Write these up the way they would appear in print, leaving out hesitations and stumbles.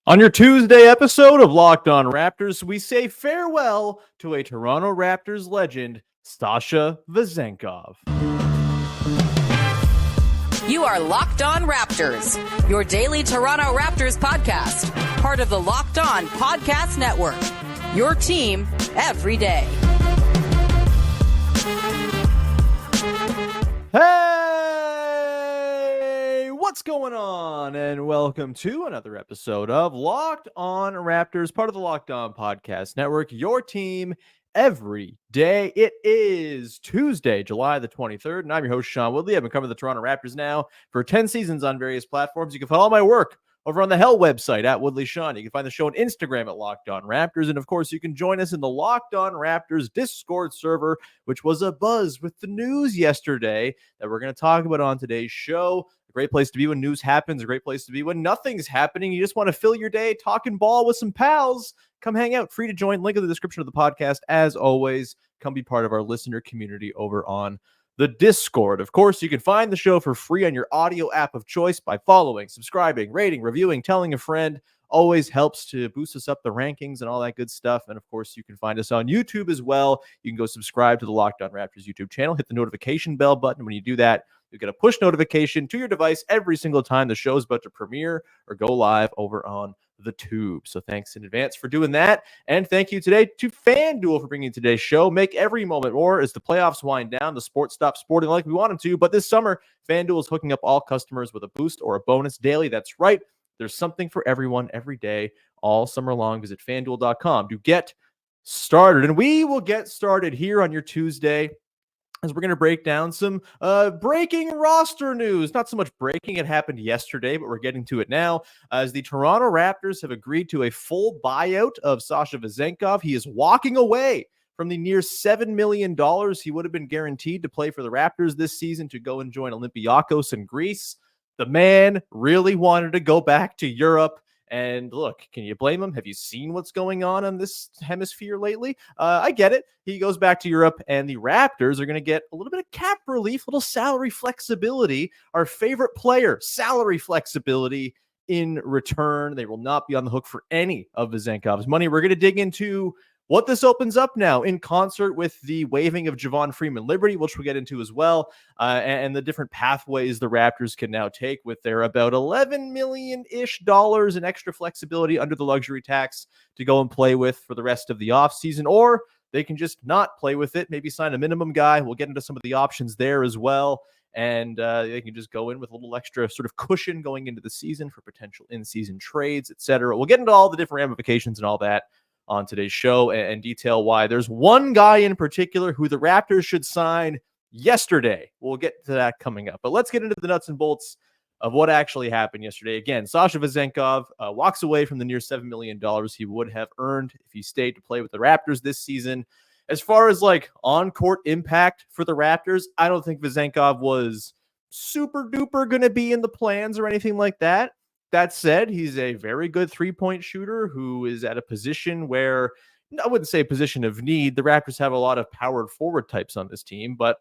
On your Tuesday episode of Locked On Raptors, we say farewell to a Toronto Raptors legend, Sasha Vezenkov. You are Locked On Raptors, your daily Toronto Raptors podcast, part of the Locked On Podcast Network, your team every day. Hey, what's going on? And welcome to another episode of Locked On Raptors, part of the Locked On Podcast Network, your team every day. It is Tuesday, July the 23rd, and I'm your host, Sean Woodley. I've been covering the Toronto Raptors now for 10 seasons on various platforms. You can find all my work over on the Hell website at Woodley Sean. You can find the show on Instagram at Locked On Raptors. And of course, you can join us in the Locked On Raptors Discord server, which was abuzz with the news yesterday that we're going to talk about on today's show. A great place to be when news happens, a great place to be when nothing's happening. You just want to fill your day talking ball with some pals. Come hang out. Free to join. Link in the description of the podcast. As always, come be part of our listener community over on the Discord. Of course, you can find the show for free on your audio app of choice by following, subscribing, rating, reviewing, telling a friend. Always helps to boost us up the rankings and all that good stuff. And of course, you can find us on YouTube as well. You can go subscribe to the Locked On Raptors YouTube channel. Hit the notification bell button. When you do that, you get a push notification to your device every single time the show is about to premiere or go live over on the tube. So thanks in advance for doing that. And thank you today to FanDuel for bringing today's show. Make every moment more as the playoffs wind down. The sports stop sporting like we want them to. But this summer, FanDuel is hooking up all customers with a boost or a bonus daily. That's right. There's something for everyone every day, all summer long. Visit FanDuel.com to get started. And we will get started here on your Tuesday as we're going to break down some breaking roster news. Not so much breaking, it happened yesterday, but we're getting to it now. As the Toronto Raptors have agreed to a full buyout of Sasha Vezenkov. He is walking away from the near $7 million he would have been guaranteed to play for the Raptors this season to go and join Olympiacos in Greece. The man really wanted to go back to Europe. And look, can you blame him? Have you seen what's going on this hemisphere lately? I get it. He goes back to Europe, and the Raptors are going to get a little bit of cap relief, a little salary flexibility. Our favorite player, salary flexibility in return. They will not be on the hook for any of Vezenkov's money. We're going to dig into what this opens up now in concert with the waiving of Javon Freeman-Liberty, which we'll get into as well, and the different pathways the Raptors can now take with their about $11 million-ish in extra flexibility under the luxury tax to go and play with for the rest of the offseason, or they can just not play with it, maybe sign a minimum guy. We'll get into some of the options there as well, and they can just go in with a little extra sort of cushion going into the season for potential in-season trades, etc. We'll get into all the different ramifications and all that on today's show and detail why there's one guy in particular who the Raptors should sign yesterday. We'll get to that coming up. But let's get into the nuts and bolts of what actually happened yesterday. Again, Sasha Vezenkov walks away from the near $7 million he would have earned if he stayed to play with the Raptors this season. As far as like on-court impact for the Raptors, I don't think Vezenkov was super duper going to be in the plans or anything like that. That said, he's a very good three-point shooter who is at a position where, I wouldn't say a position of need. The Raptors have a lot of powered forward types on this team, but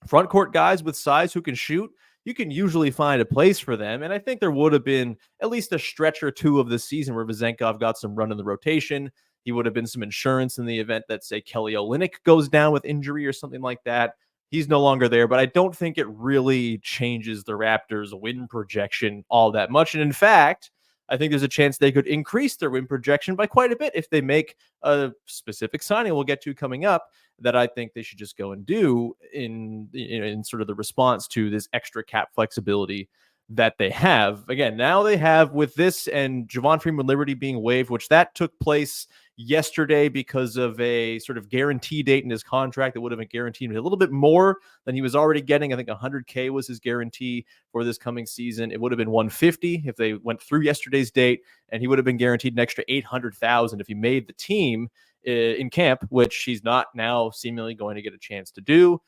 front court guys with size who can shoot, you can usually find a place for them. And I think there would have been at least a stretch or two of the season where Vezenkov got some run in the rotation. He would have been some insurance in the event that, say, Kelly Olynyk goes down with injury or something like that. He's no longer there, but I don't think it really changes the Raptors' win projection all that much. And in fact, I think there's a chance they could increase their win projection by quite a bit if they make a specific signing we'll get to coming up that I think they should just go and do in sort of the response to this extra cap flexibility that they have. Again, now they have with this and Javon Freeman-Liberty being waived, which that took place yesterday because of a sort of guarantee date in his contract that would have been guaranteed a little bit more than he was already getting. I think $100K was his guarantee for this coming season. It would have been $150 if they went through yesterday's date, and he would have been guaranteed an extra $800,000 if he made the team in camp, which he's not now seemingly going to get a chance to do.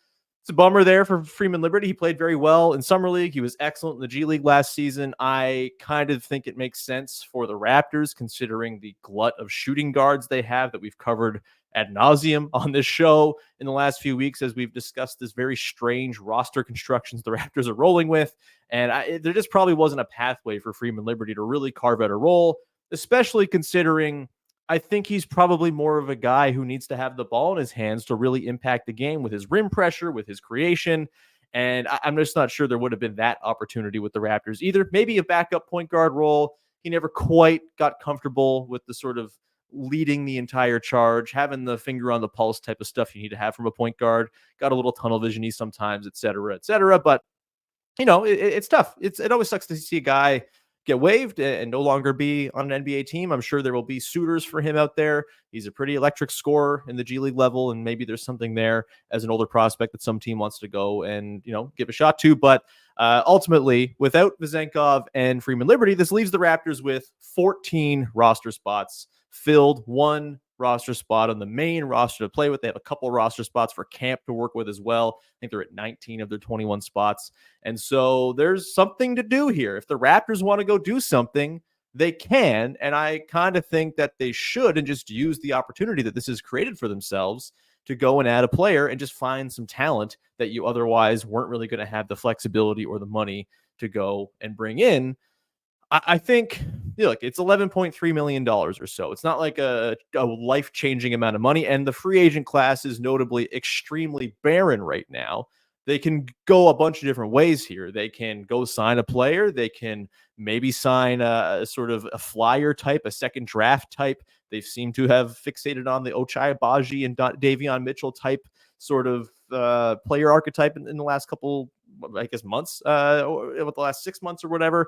It's a bummer there for Freeman-Liberty. He played very well in Summer League. He was excellent in the G League last season. I kind of think it makes sense for the Raptors, considering the glut of shooting guards they have that we've covered ad nauseum on this show in the last few weeks as we've discussed this very strange roster constructions the Raptors are rolling with. And there just probably wasn't a pathway for Freeman-Liberty to really carve out a role. especially considering I think he's probably more of a guy who needs to have the ball in his hands to really impact the game with his rim pressure, with his creation. And I'm just not sure there would have been that opportunity with the Raptors either. Maybe a backup point guard role. He never quite got comfortable with the sort of leading the entire charge, having the finger on the pulse type of stuff you need to have from a point guard. Got a little tunnel vision-y sometimes, et cetera, et cetera. But it's tough. It always sucks to see a guy get waived and no longer be on an NBA team. I'm sure there will be suitors for him out there. He's a pretty electric scorer in the G League level, and maybe there's something there as an older prospect that some team wants to go and give a shot to. But ultimately, without Vezenkov and Freeman-Liberty, this leaves the Raptors with 14 roster spots filled, one roster spot on the main roster to play with. They have a couple roster spots for camp to work with as well. I think they're at 19 of their 21 spots. And so there's something to do here. If the Raptors want to go do something, they can. And I kind of think that they should and just use the opportunity that this has created for themselves to go and add a player and just find some talent that you otherwise weren't really going to have the flexibility or the money to go and bring in. I think, look, it's $11.3 million or so. It's not like a life-changing amount of money. And the free agent class is notably extremely barren right now. They can go a bunch of different ways here. They can go sign a player. They can maybe sign a sort of a flyer type, a second draft type. They seem to have fixated on the Ochai Agbaji and Davion Mitchell type sort of player archetype in the last couple, I guess, months, or the last 6 months or whatever.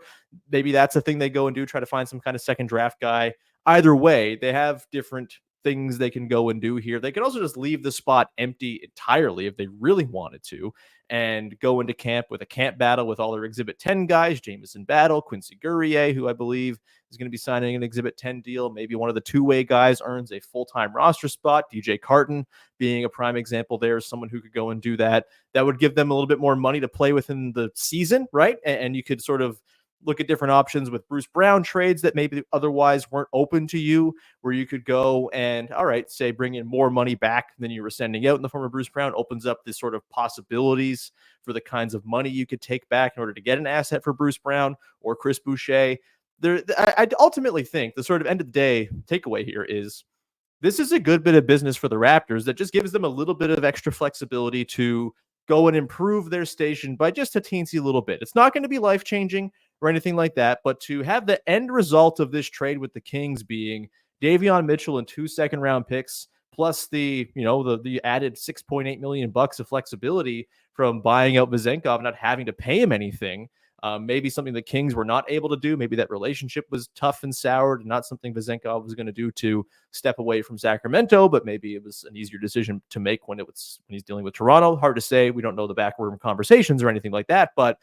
Maybe that's a thing they go and do, try to find some kind of second draft guy. Either way, they have different things they can go and do here. They could also just leave the spot empty entirely if they really wanted to and go into camp with a camp battle with all their Exhibit 10 guys, Jamison Battle, Quincy Guerrier, who I believe is going to be signing an Exhibit 10 deal. Maybe one of the two-way guys earns a full-time roster spot. DJ Carton being a prime example there, someone who could go and do that. That would give them a little bit more money to play within the season, right? And you could sort of look at different options with Bruce Brown trades that maybe otherwise weren't open to you, where you could go and, all right, say bring in more money back than you were sending out in the form of Bruce Brown, opens up this sort of possibilities for the kinds of money you could take back in order to get an asset for Bruce Brown or Chris Boucher. I ultimately think the sort of end of the day takeaway here is this is a good bit of business for the Raptors that just gives them a little bit of extra flexibility to go and improve their station by just a teensy little bit. It's not going to be life-changing or anything like that, but to have the end result of this trade with the Kings being Davion Mitchell and 2 second-round picks, plus the added $6.8 million of flexibility from buying out Vezenkov and not having to pay him anything. Maybe something the Kings were not able to do. Maybe that relationship was tough and soured and not something Vezenkov was going to do to step away from Sacramento, but maybe it was an easier decision to make when he's dealing with Toronto. Hard to say. We don't know the backroom conversations or anything like that, but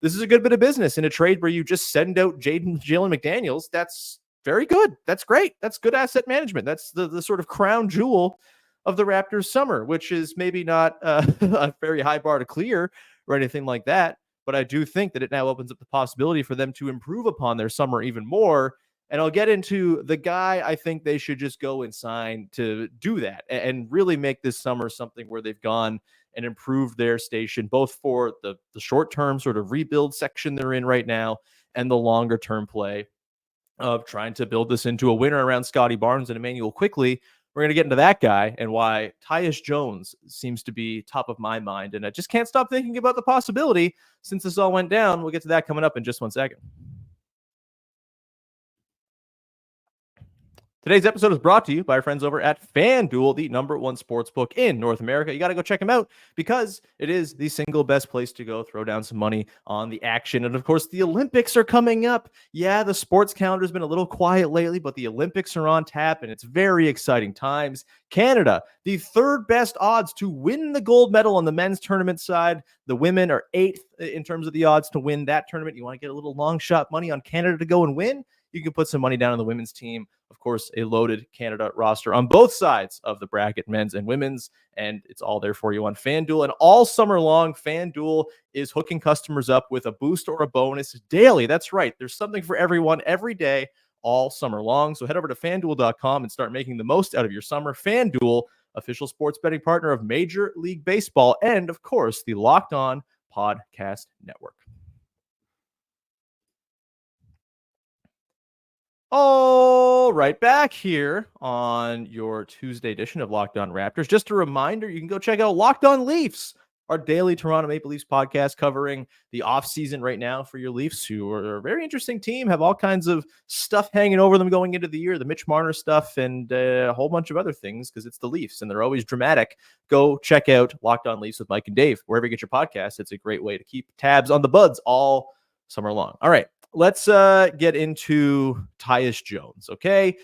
this is a good bit of business in a trade where you just send out Jalen McDaniels. That's very good. That's great. That's good asset management. That's the sort of crown jewel of the Raptors summer, which is maybe not a very high bar to clear or anything like that. But I do think that it now opens up the possibility for them to improve upon their summer even more. And I'll get into the guy I think they should just go and sign to do that and really make this summer something where they've gone and improved their station, both for the short-term sort of rebuild section they're in right now and the longer-term play of trying to build this into a winner around Scotty Barnes and Emmanuel Quickley. We're going to get into that guy and why Tyus Jones seems to be top of my mind. And I just can't stop thinking about the possibility since this all went down. We'll get to that coming up in just 1 second. Today's episode is brought to you by our friends over at FanDuel, the #1 sportsbook in North America. You got to go check them out because it is the single best place to go throw down some money on the action. And of course, the Olympics are coming up. Yeah, the sports calendar's been a little quiet lately, but the Olympics are on tap and it's very exciting times. Canada, the third best odds to win the gold medal on the men's tournament side. The women are 8th in terms of the odds to win that tournament. You want to get a little long shot money on Canada to go and win? You can put some money down on the women's team. Of course, a loaded Canada roster on both sides of the bracket, men's and women's, and it's all there for you on FanDuel. And all summer long, FanDuel is hooking customers up with a boost or a bonus daily. That's right. There's something for everyone every day, all summer long. So head over to FanDuel.com and start making the most out of your summer. FanDuel, official sports betting partner of Major League Baseball, and of course, the Locked On Podcast Network. All right, back here on your Tuesday edition of Locked On Raptors. Just a reminder, you can go check out Locked On Leafs, our daily Toronto Maple Leafs podcast covering the offseason right now for your Leafs, who are a very interesting team, have all kinds of stuff hanging over them going into the year, the Mitch Marner stuff and a whole bunch of other things because it's the Leafs and they're always dramatic. Go check out Locked On Leafs with Mike and Dave. Wherever you get your podcast, it's a great way to keep tabs on the buds all summer long. All right. Let's get into Tyus Jones, okay?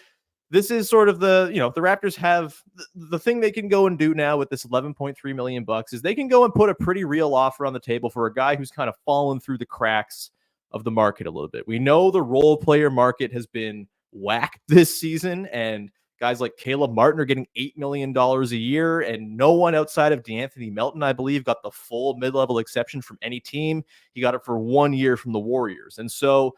This is sort of the Raptors have the thing they can go and do now with this $11.3 million is they can go and put a pretty real offer on the table for a guy who's kind of fallen through the cracks of the market a little bit. We know the role player market has been whacked this season, and guys like Caleb Martin are getting $8 million a year, and no one outside of DeAnthony Melton, I believe, got the full mid-level exception from any team. He got it for 1 year from the Warriors. And so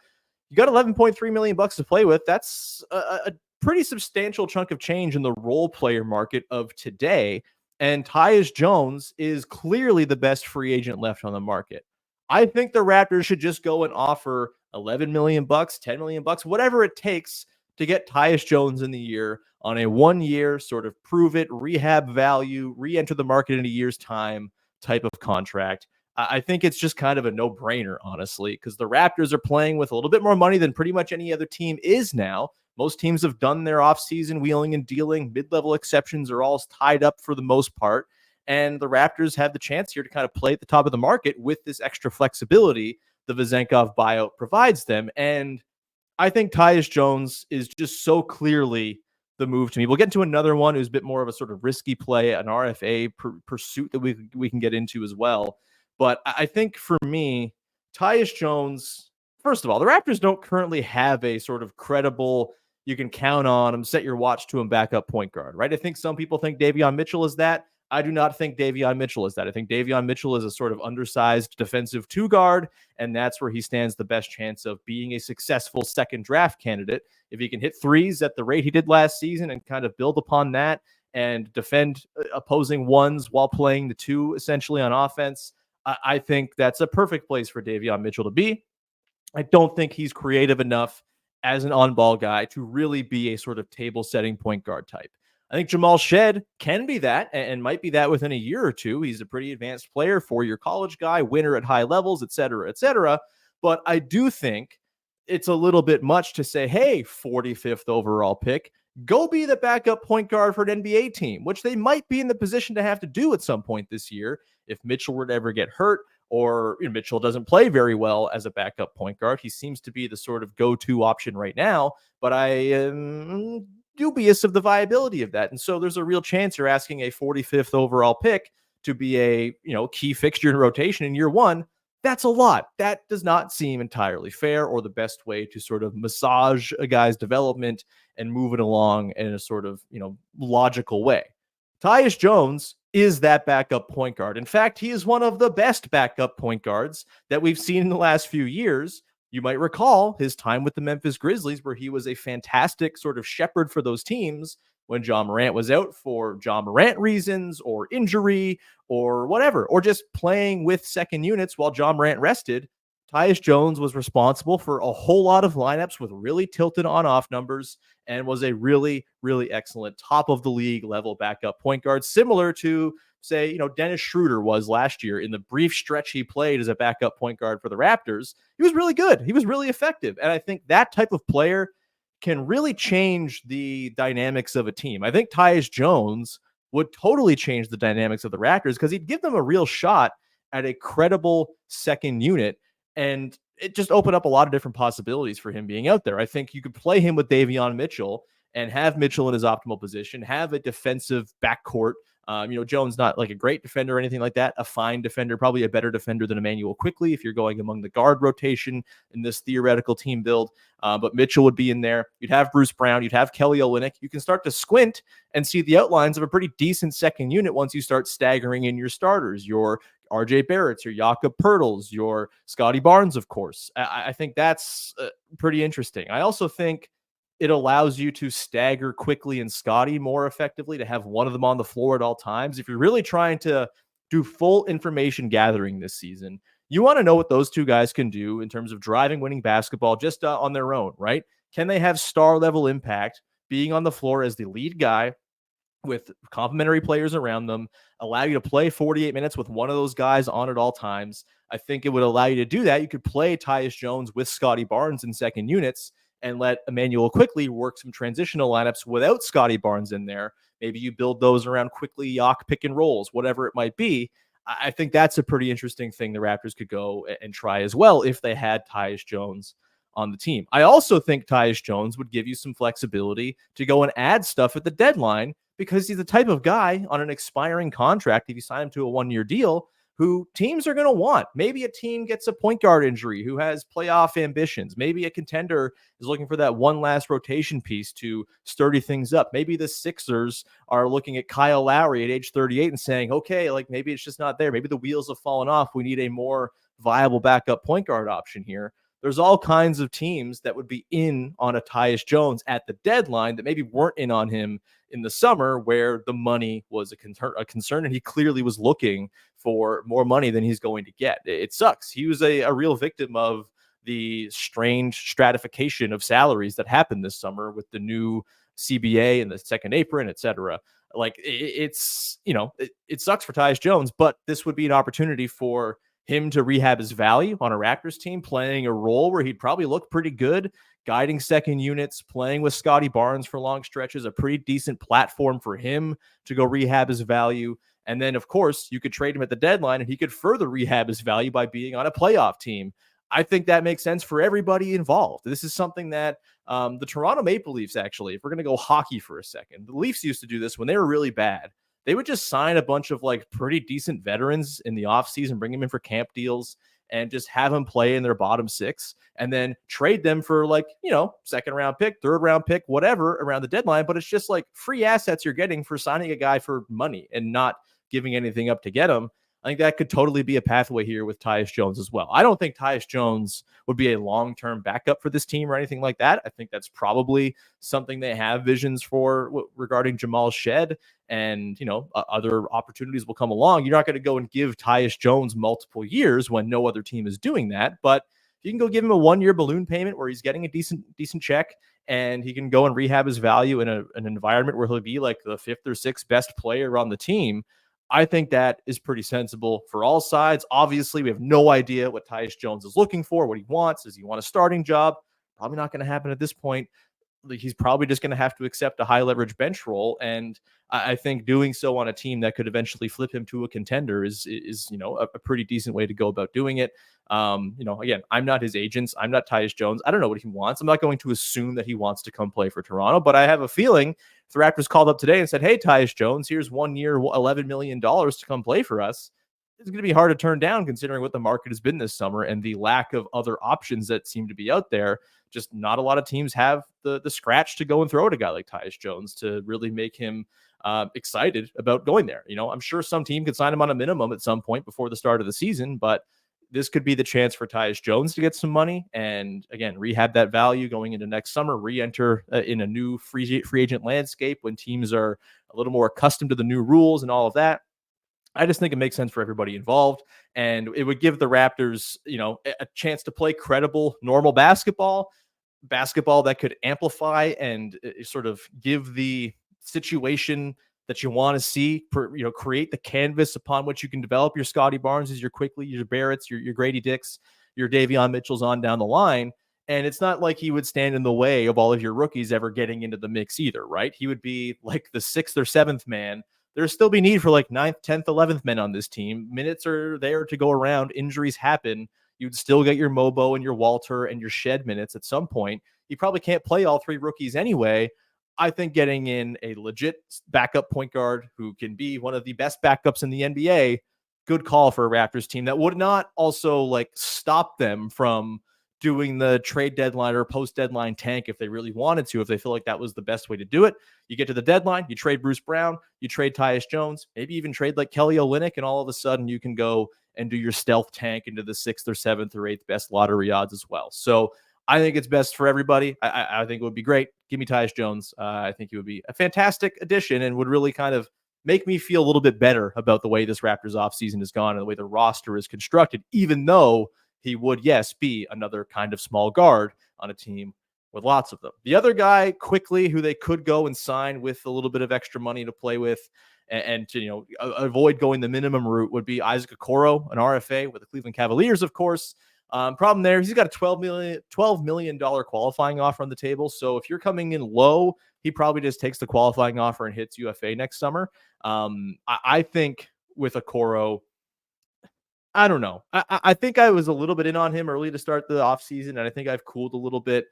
you got $11.3 million to play with. That's a pretty substantial chunk of change in the role player market of today. And Tyus Jones is clearly the best free agent left on the market. I think the Raptors should just go and offer $11 million, $10 million, whatever it takes to get Tyus Jones in the year on a 1 year sort of prove it, rehab value, re-enter the market in a year's time type of contract. I think it's just kind of a no-brainer, honestly, because the Raptors are playing with a little bit more money than pretty much any other team is now. Most teams have done their offseason wheeling and dealing. Mid-level exceptions are all tied up for the most part. And the Raptors have the chance here to kind of play at the top of the market with this extra flexibility the Vezenkov buyout provides them. And I think Tyus Jones is just so clearly the move to me. We'll get into another one who's a bit more of a sort of risky play, an RFA pursuit that we can get into as well. But I think for me, Tyus Jones, first of all, the Raptors don't currently have a sort of credible, you can count on him, set your watch to him backup point guard, right? I think some people think Davion Mitchell is that. I do not think Davion Mitchell is that. I think Davion Mitchell is a sort of undersized defensive two guard, and that's where he stands the best chance of being a successful second draft candidate. If he can hit threes at the rate he did last season and kind of build upon that and defend opposing ones while playing the two essentially on offense, I think that's a perfect place for Davion Mitchell to be. I don't think he's creative enough as an on-ball guy to really be a sort of table-setting point guard type. I think Jamal Shed can be that and might be that within a year or two. He's a pretty advanced player, four-year college guy, winner at high levels, et cetera, et cetera. But I do think it's a little bit much to say, hey, 45th overall pick, go be the backup point guard for an NBA team, which they might be in the position to have to do at some point this year if Mitchell were to ever get hurt or Mitchell doesn't play very well as a backup point guard. He seems to be the sort of go-to option right now, but I am dubious of the viability of that. And so there's a real chance you're asking a 45th overall pick to be a key fixture in rotation in year one. That's a lot. That does not seem entirely fair or the best way to sort of massage a guy's development and move it along in a sort of, logical way. Tyus Jones is that backup point guard. In fact, he is one of the best backup point guards that we've seen in the last few years. You might recall his time with the Memphis Grizzlies, where he was a fantastic sort of shepherd for those teams when Ja Morant was out for Ja Morant reasons or injury or whatever, or just playing with second units while Ja Morant rested. Tyus Jones was responsible for a whole lot of lineups with really tilted on-off numbers and was a really, really excellent top of the league level backup point guard, similar to, say, Dennis Schroeder was last year in the brief stretch he played as a backup point guard for the Raptors. He was really good. He was really effective. And I think that type of player can really change the dynamics of a team. I think Tyus Jones would totally change the dynamics of the Raptors because he'd give them a real shot at a credible second unit. And it just opened up a lot of different possibilities for him being out there. I think you could play him with Davion Mitchell and have Mitchell in his optimal position, have a defensive backcourt. Jones not like a great defender or anything like that, a fine defender, probably a better defender than Emmanuel Quickley if you're going among the guard rotation in this theoretical team build. But Mitchell would be in there. You'd have Bruce Brown. You'd have Kelly Olynyk. You can start to squint and see the outlines of a pretty decent second unit once you start staggering in your starters, your RJ Barrett's, your Jakob Poeltl's, your Scotty Barnes, of course. I think that's pretty interesting. I also think it allows you to stagger Quickley and Scotty more effectively, to have one of them on the floor at all times. If you're really trying to do full information gathering this season, you want to know what those two guys can do in terms of driving winning basketball just on their own, right? Can they have star level impact being on the floor as the lead guy with complementary players around them, allow you to play 48 minutes with one of those guys on at all times? I think it would allow you to do that. You could play Tyus Jones with Scotty Barnes in second units and let Emmanuel quickly work some transitional lineups without Scotty Barnes in there. Maybe you build those around quickly Yak pick and rolls, whatever it might be. I think that's a pretty interesting thing the Raptors could go and try as well if they had Tyus Jones on the team. I also think Tyus Jones would give you some flexibility to go and add stuff at the deadline because he's the type of guy on an expiring contract, if you sign him to a one-year deal, who teams are going to want. Maybe a team gets a point guard injury who has playoff ambitions. Maybe a contender is looking for that one last rotation piece to sturdy things up. Maybe the Sixers are looking at Kyle Lowry at age 38 and saying, okay, like maybe it's just not there. Maybe the wheels have fallen off. We need a more viable backup point guard option here. There's all kinds of teams that would be in on a Tyus Jones at the deadline that maybe weren't in on him in the summer where the money was a concern, and he clearly was looking for more money than he's going to get. It sucks. He was a real victim of the strange stratification of salaries that happened this summer with the new CBA and the second apron, et cetera. Like it's, it sucks for Tyus Jones, but this would be an opportunity for him to rehab his value on a Raptors team, playing a role where he'd probably look pretty good, guiding second units, playing with Scotty Barnes for long stretches, a pretty decent platform for him to go rehab his value. And then, of course, you could trade him at the deadline and he could further rehab his value by being on a playoff team. I think that makes sense for everybody involved. This is something that the Toronto Maple Leafs, actually, if we're going to go hockey for a second, the Leafs used to do this when they were really bad. They would just sign a bunch of like pretty decent veterans in the offseason, bring them in for camp deals, and just have them play in their bottom six and then trade them for like, second round pick, third round pick, whatever around the deadline. But it's just like free assets you're getting for signing a guy for money and not giving anything up to get him. I think that could totally be a pathway here with Tyus Jones as well. I don't think Tyus Jones would be a long-term backup for this team or anything like that. I think that's probably something they have visions for regarding Jamal Shed, and, other opportunities will come along. You're not going to go and give Tyus Jones multiple years when no other team is doing that. But you can go give him a one-year balloon payment where he's getting a decent check, and he can go and rehab his value in an environment where he'll be like the fifth or sixth best player on the team. I think that is pretty sensible for all sides. Obviously, we have no idea what Tyus Jones is looking for, what he wants. Does he want a starting job? Probably not going to happen at this point. He's probably just going to have to accept a high leverage bench role. And I think doing so on a team that could eventually flip him to a contender is a pretty decent way to go about doing it. Again, I'm not his agents. I'm not Tyus Jones. I don't know what he wants. I'm not going to assume that he wants to come play for Toronto, but I have a feeling if the Raptors called up today and said, hey, Tyus Jones, here's 1 year, $11 million to come play for us, it's going to be hard to turn down considering what the market has been this summer and the lack of other options that seem to be out there. Just not a lot of teams have the scratch to go and throw at a guy like Tyus Jones to really make him excited about going there. I'm sure some team could sign him on a minimum at some point before the start of the season, but this could be the chance for Tyus Jones to get some money and, again, rehab that value going into next summer, re-enter in a new free agent landscape when teams are a little more accustomed to the new rules and all of that. I just think it makes sense for everybody involved, and it would give the Raptors, a chance to play credible, normal basketball that could amplify and sort of give the situation that you want to see, create the canvas upon which you can develop your Scotty Barneses, your Quickly, your Barretts, your Grady Dicks, your Davion Mitchells on down the line. And it's not like he would stand in the way of all of your rookies ever getting into the mix either, right? He would be like the sixth or seventh man. There'll still be need for like 9th, 10th, 11th men on this team. Minutes are there to go around. Injuries happen. You'd still get your Mobo and your Walter and your Shed minutes at some point. You probably can't play all three rookies anyway. I think getting in a legit backup point guard who can be one of the best backups in the NBA, good call for a Raptors team that would not also like stop them from doing the trade deadline or post deadline tank if they really wanted to, if they feel like that was the best way to do it. You get to the deadline, you trade Bruce Brown, you trade Tyus Jones, maybe even trade like Kelly Olynyk, and all of a sudden you can go and do your stealth tank into the 6th or 7th or 8th best lottery odds as well. So I think it's best for everybody. I think it would be great. Give me Tyus Jones. I think he would be a fantastic addition and would really kind of make me feel a little bit better about the way this Raptors offseason has gone and the way the roster is constructed, even though he would, yes, be another kind of small guard on a team with lots of them. The other guy quickly who they could go and sign with a little bit of extra money to play with and to, avoid going the minimum route would be Isaac Okoro, an RFA with the Cleveland Cavaliers, of course. Problem there, he's got a $12 million qualifying offer on the table. So if you're coming in low, he probably just takes the qualifying offer and hits UFA next summer. I think with Okoro, I don't know. I think I was a little bit in on him early to start the offseason, and I think I've cooled a little bit.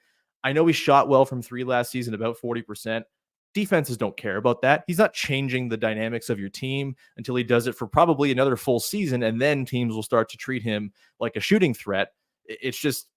I know he shot well from three last season, about 40%. Defenses don't care about that. He's not changing the dynamics of your team until he does it for probably another full season, and then teams will start to treat him like a shooting threat. It's just,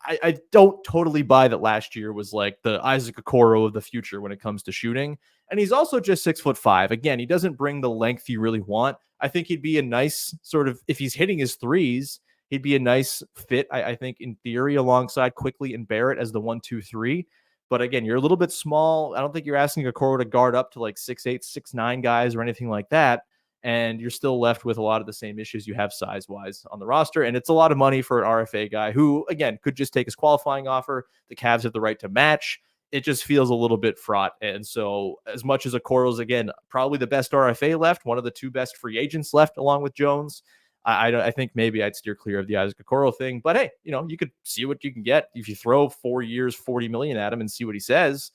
I don't totally buy that last year was like the Isaac Okoro of the future when it comes to shooting. And he's also just 6'5". Again, he doesn't bring the length you really want. I think he'd be a nice sort of, if he's hitting his threes, he'd be a nice fit, I think, in theory, alongside Quickly and Barrett as the 1-2-3. But again, you're a little bit small. I don't think you're asking Okoro to guard up to like 6'8", 6'9" guys or anything like that. And you're still left with a lot of the same issues you have size-wise on the roster. And it's a lot of money for an RFA guy who, again, could just take his qualifying offer. The Cavs have the right to match. It just feels a little bit fraught. And so as much as Okoro's, again, probably the best RFA left, one of the two best free agents left along with Jones, I think maybe I'd steer clear of the Isaac Okoro thing. But hey, you could see what you can get. If you throw 4 years, $40 million at him and see what he says,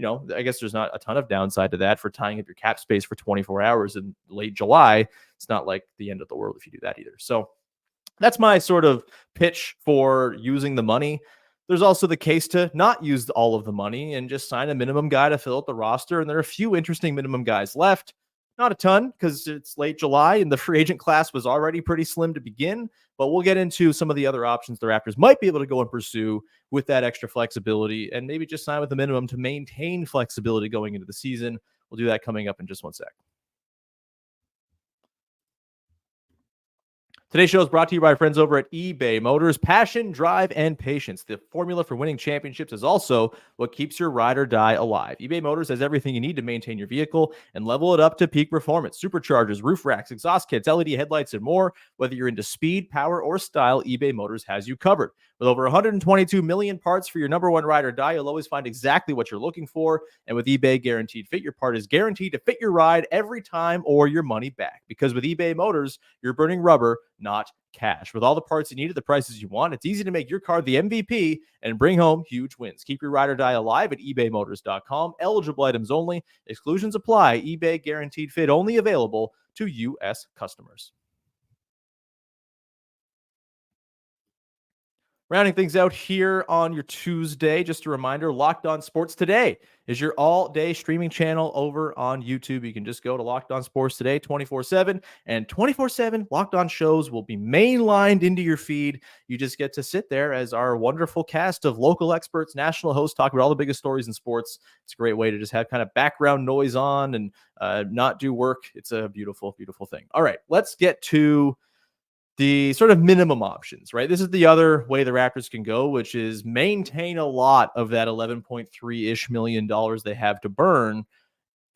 I guess there's not a ton of downside to that for tying up your cap space for 24 hours in late July. It's not like the end of the world if you do that either. So that's my sort of pitch for using the money. There's also the case to not use all of the money and just sign a minimum guy to fill out the roster. And there are a few interesting minimum guys left. Not a ton because it's late July and the free agent class was already pretty slim to begin. But we'll get into some of the other options the Raptors might be able to go and pursue with that extra flexibility and maybe just sign with the minimum to maintain flexibility going into the season. We'll do that coming up in just one sec. Today's show is brought to you by our friends over at eBay Motors. Passion, drive, and patience. The formula for winning championships is also what keeps your ride or die alive. eBay Motors has everything you need to maintain your vehicle and level it up to peak performance. Superchargers, roof racks, exhaust kits, LED headlights, and more. Whether you're into speed, power, or style, eBay Motors has you covered. With over 122 million parts for your number one ride or die, you'll always find exactly what you're looking for. And with eBay Guaranteed Fit, your part is guaranteed to fit your ride every time or your money back. Because with eBay Motors, you're burning rubber, not cash. With all the parts you need at the prices you want, it's easy to make your car the MVP and bring home huge wins. Keep your ride or die alive at ebaymotors.com. Eligible items only. Exclusions apply. eBay Guaranteed Fit only available to U.S. customers. Rounding things out here on your Tuesday, just a reminder, Locked On Sports Today is your all-day streaming channel over on YouTube. You can just go to Locked On Sports Today 24/7, and 24/7 Locked On shows will be mainlined into your feed. You just get to sit there as our wonderful cast of local experts, national hosts talk about all the biggest stories in sports. It's a great way to just have kind of background noise on and not do work. It's a beautiful, beautiful thing. All right, let's get to the sort of minimum options, right? This is the other way the Raptors can go, which is maintain a lot of that $11.3-ish million they have to burn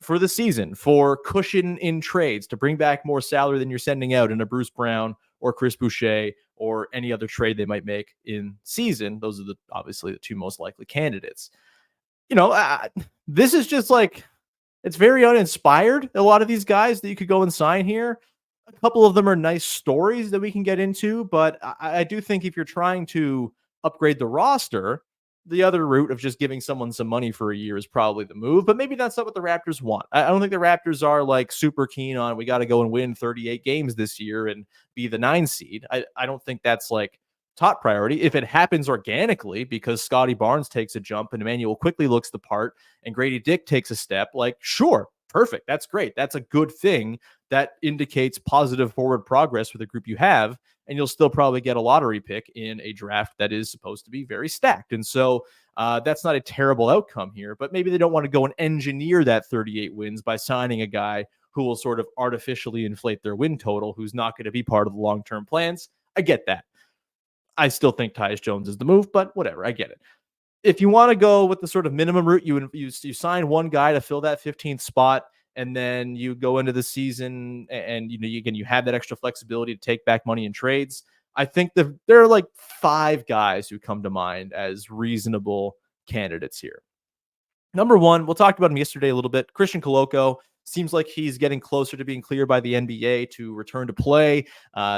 for the season for cushion in trades to bring back more salary than you're sending out in a Bruce Brown or Chris Boucher or any other trade they might make in season. Those are obviously the two most likely candidates. This is just like, it's very uninspired. A lot of these guys that you could go and sign here, a couple of them are nice stories that we can get into, but I do think if you're trying to upgrade the roster, the other route of just giving someone some money for a year is probably the move, but maybe that's not what the Raptors want. I don't think the Raptors are like super keen on, we got to go and win 38 games this year and be the 9 seed. I don't think that's like top priority. If it happens organically because Scotty Barnes takes a jump and Emmanuel quickly looks the part and Grady Dick takes a step, like, sure, perfect. That's great. That's a good thing. That indicates positive forward progress for the group you have, and you'll still probably get a lottery pick in a draft that is supposed to be very stacked. And so that's not a terrible outcome here, but maybe they don't want to go and engineer that 38 wins by signing a guy who will sort of artificially inflate their win total, who's not going to be part of the long-term plans. I get that. I still think Tyus Jones is the move, but whatever. I get it. If you want to go with the sort of minimum route, you sign one guy to fill that 15th spot, and then you go into the season and you have that extra flexibility to take back money in trades. I think there are like 5 guys who come to mind as reasonable candidates here. Number one, we'll talk about him yesterday a little bit. Christian Koloko seems like he's getting closer to being cleared by the NBA to return to play.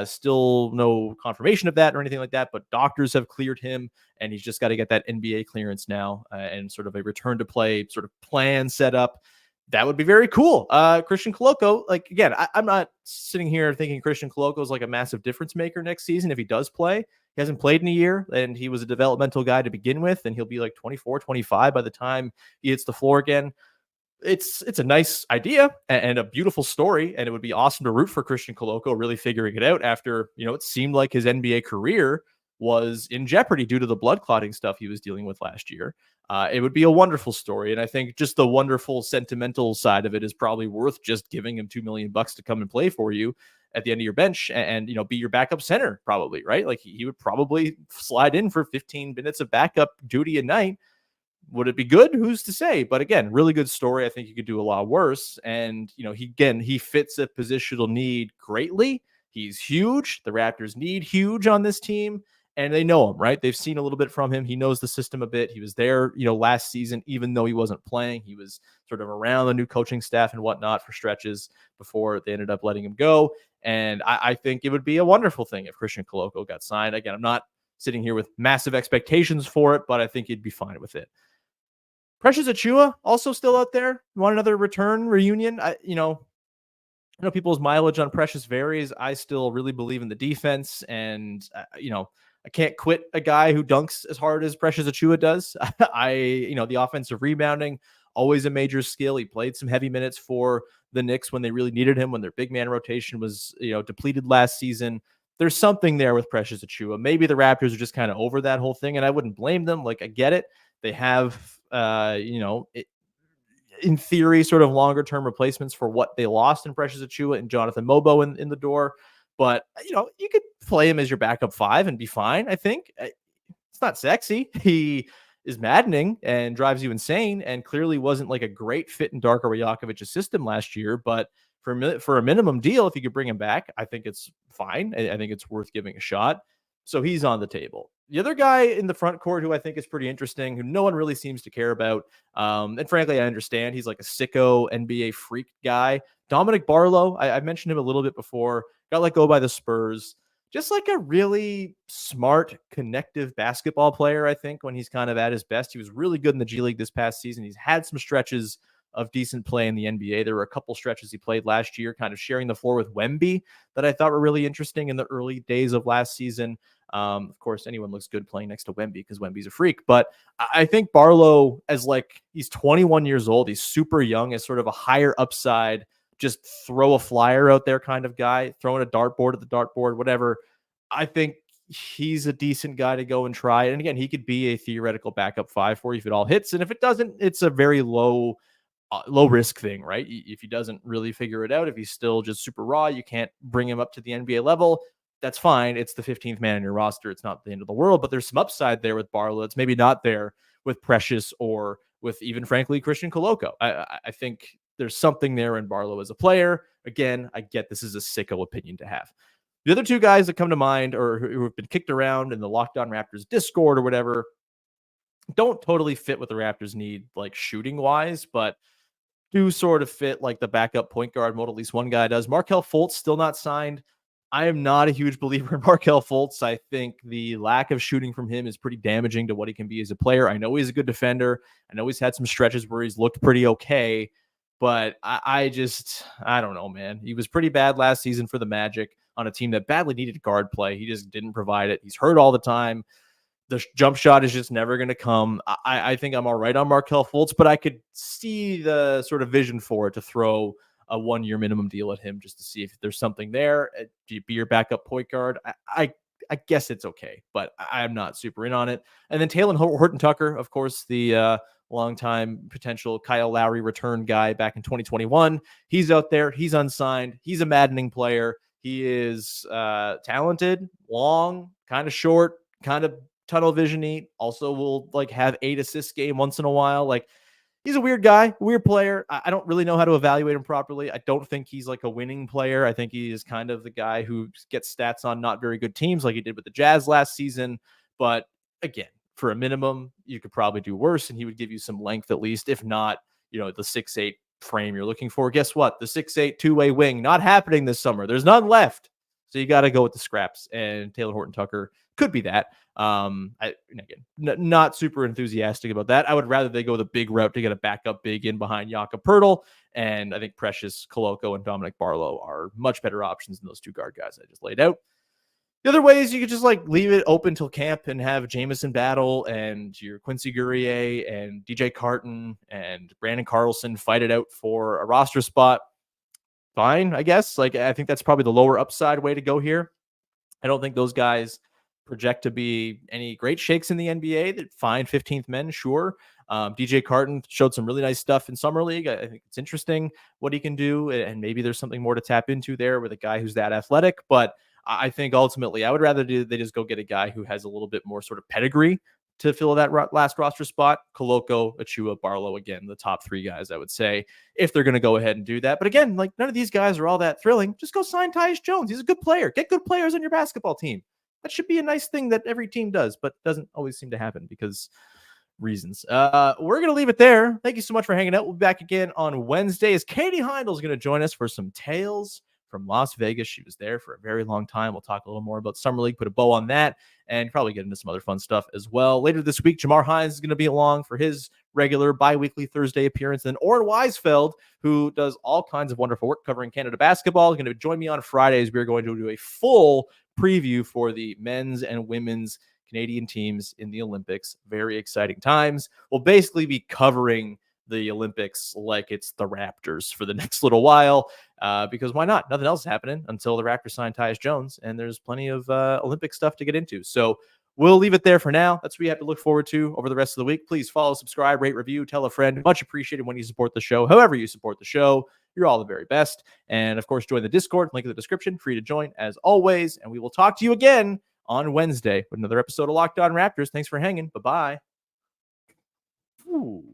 Still no confirmation of that or anything like that, but doctors have cleared him, and he's just got to get that NBA clearance now and sort of a return to play sort of plan set up. That would be very cool. Christian Koloko, like, again, I'm not sitting here thinking Christian Koloko is like a massive difference maker next season if he does play. He hasn't played in a year, and he was a developmental guy to begin with, and he'll be like 24, 25 by the time he hits the floor again. It's a nice idea and a beautiful story, and it would be awesome to root for Christian Koloko really figuring it out after, it seemed like his NBA career was in jeopardy due to the blood clotting stuff he was dealing with last year. It would be a wonderful story, and I think just the wonderful sentimental side of it is probably worth just giving him $2 million to come and play for you at the end of your bench and be your backup center, probably, right? Like he would probably slide in for 15 minutes of backup duty a night. Would it be good? Who's to say? But again, really good story. I think you could do a lot worse. And, he fits a positional need greatly. He's huge. The Raptors need huge on this team, and they know him, right? They've seen a little bit from him. He knows the system a bit. He was there, last season, even though he wasn't playing. He was sort of around the new coaching staff and whatnot for stretches before they ended up letting him go. And I think it would be a wonderful thing if Christian Koloko got signed. Again, I'm not sitting here with massive expectations for it, but I think he'd be fine with it. Precious Achiuwa also still out there. Want another return reunion? I know people's mileage on Precious varies. I still really believe in the defense, and I can't quit a guy who dunks as hard as Precious Achiuwa does. The offensive rebounding, always a major skill. He played some heavy minutes for the Knicks when they really needed him, when their big man rotation was depleted last season. There's something there with Precious Achiuwa. Maybe the Raptors are just kind of over that whole thing, and I wouldn't blame them. Like, I get it. They have, in theory, sort of longer term replacements for what they lost in Precious Achiuwa and Jonathan Mobo in the door. But, you could play him as your backup five and be fine, I think. It's not sexy. He is maddening and drives you insane, and clearly wasn't like a great fit in Darko Rajakovic's system last year. But for a minimum deal, if you could bring him back, I think it's fine. I think it's worth giving a shot. So he's on the table. The other guy in the front court who I think is pretty interesting, who no one really seems to care about, and frankly, I understand he's like a sicko NBA freak guy, Dominick Barlow. I mentioned him a little bit before. Got let go by the Spurs. Just like a really smart, connective basketball player, I think, when he's kind of at his best. He was really good in the G League this past season. He's had some stretches of decent play in the NBA. There were a couple stretches he played last year, kind of sharing the floor with Wemby, that I thought were really interesting in the early days of last season. Of course, anyone looks good playing next to Wemby because Wemby's a freak. But I think Barlow, he's 21 years old. He's super young, as sort of a higher upside, just throw a flyer out there kind of guy, throwing a dartboard at the dartboard, whatever. I think he's a decent guy to go and try. And again, he could be a theoretical backup five for you if it all hits. And if it doesn't, it's a very low risk thing, right? If he doesn't really figure it out, if he's still just super raw, you can't bring him up to the NBA level. That's fine. It's the 15th man in your roster. It's not the end of the world, but there's some upside there with Barlow. It's maybe not there with Precious or with even, frankly, Christian Koloko. I think there's something there in Barlow as a player. Again, I get this is a sicko opinion to have. The other two guys that come to mind, or who have been kicked around in the Locked On Raptors Discord or whatever, don't totally fit what the Raptors need, like shooting wise, but do sort of fit like the backup point guard mode. At least one guy does. Markelle Fultz still not signed. I am not a huge believer in Markelle Fultz. I think the lack of shooting from him is pretty damaging to what he can be as a player. I know he's a good defender. I know he's had some stretches where he's looked pretty okay, but I don't know, man. He was pretty bad last season for the Magic on a team that badly needed guard play. He just didn't provide it. He's hurt all the time. The jump shot is just never going to come. I think I'm all right on Markelle Fultz, but I could see the sort of vision for it to throw a 1-year minimum deal at him just to see if there's something there. Do you be your backup point guard? I guess it's okay, but I'm not super in on it. And then Talen Horton-Tucker, of course, the longtime potential Kyle Lowry return guy back in 2021. He's out there. He's unsigned. He's a maddening player. He is talented, long, kind of short, kind of tunnel vision-y. Also will have 8 assists game once in a while. He's a weird guy, weird player. I don't really know how to evaluate him properly. I don't think he's a winning player. I think he is kind of the guy who gets stats on not very good teams like he did with the Jazz last season. But again, for a minimum, you could probably do worse, and he would give you some length at least, if not, the 6'8" frame you're looking for. Guess what? The 6'8" two-way wing, not happening this summer. There's none left. So you got to go with the scraps, and Taylor Horton-Tucker could be that. Not super enthusiastic about that. I would rather they go the big route to get a backup big in behind Jakob Poeltl, and I think Precious Koloko and Dominick Barlow are much better options than those two guard guys I just laid out. The other way is you could just leave it open till camp and have Jamison Battle and your Quincy Guerrier and DJ Carton and Brandon Carlson fight it out for a roster spot. Fine, I guess. I think that's probably the lower upside way to go here. I don't think those guys project to be any great shakes in the NBA. That fine 15th men, sure. DJ Carton showed some really nice stuff in Summer League. I think it's interesting what he can do, and maybe there's something more to tap into there with a guy who's that athletic. But I think ultimately I would rather they just go get a guy who has a little bit more sort of pedigree to fill that last roster spot. Koloko, Achiuwa, Barlow, again, the top three guys, I would say, if they're going to go ahead and do that. But again, none of these guys are all that thrilling. Just go sign Tyus Jones. He's a good player. Get good players on your basketball team. That should be a nice thing that every team does, but doesn't always seem to happen because reasons. We're going to leave it there. Thank you so much for hanging out. We'll be back again on Wednesday as Katie Heindl is going to join us for some tales from Las Vegas. She was there for a very long time. We'll talk a little more about Summer League, put a bow on that, and probably get into some other fun stuff as well. Later this week, Jamar Hines is going to be along for his regular bi-weekly Thursday appearance. And Oren Weisfeld, who does all kinds of wonderful work covering Canada basketball, is going to join me on Fridays. We're going to do a full preview for the men's and women's Canadian teams in the Olympics. Very exciting times. We'll basically be covering the Olympics like it's the Raptors for the next little while, because why not? Nothing else is happening until the Raptors sign Tyus Jones, and there's plenty of Olympic stuff to get into. So we'll leave it there for now. That's what we have to look forward to over the rest of the week. Please follow, subscribe, rate, review, tell a friend. Much appreciated when you support the show. However you support the show, you're all the very best. And of course, join the Discord, link in the description, free to join as always. And we will talk to you again on Wednesday with another episode of Locked On Raptors. Thanks for hanging. Bye-bye. Ooh.